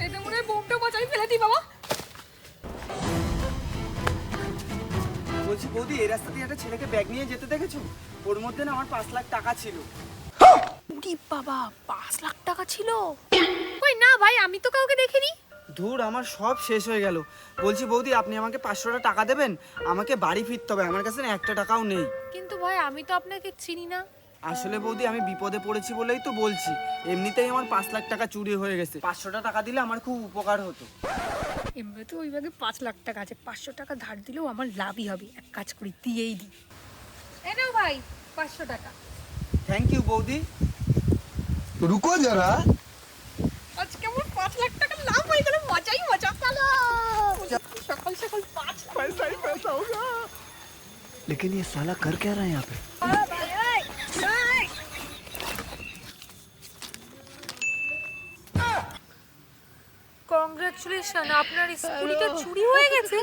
এতে মনে হয় বোমটা বাঁচাই ফেলে দিই বাবা। বলছি বৌদি, এই রাস্তা দিয়ে একটা ছেলেকে ব্যাগ নিয়ে যেতে দেখেছো? ওর মধ্যে না আমার 5 লাখ টাকা ছিল। উরি বাবা, 5 লাখ টাকা ছিল? কই না ভাই, আমি তো কাউকে দেখিনি। ধুর, আমার সব শেষ হয়ে গেল। বলছি বৌদি, আপনি আমাকে 500টা টাকা দেবেন? আমাকে বাড়ি ফিরতে হবে, আমার কাছে না একটা টাকাও নেই। কিন্তু ভাই আমি তো আপনাকে চিনি না। আসলে বৌদি, আমি বিপদে পড়েছি বলেই তো বলছি। এমনিতেই আমার 5 লাখ টাকা চুরি হয়ে গেছে। 500টা টাকা দিলে আমার খুব উপকার হতো। এমনি তো ওই ভাগে 5 লাখ টাকা আছে, 500 টাকা ধার দিলেও আমার লাভই হবে। এক কাজ করি, দিয়েই দিই। এই নাও ভাই 500 টাকা। থ্যাংক ইউ বৌদি। रुको जरा। আজকে আমার 5 লাখ টাকা লাভ হয়ে গেল, মজাই মজা। চলো সকাল সকাল 5 লাখ। पैसा ही पैसा होगा। लेकिन ये साला कर क्या रहा है यहाँ पे? কংগ্রাচুলেশন, আপনার স্কুটিটা চুরি হয়ে গেছে।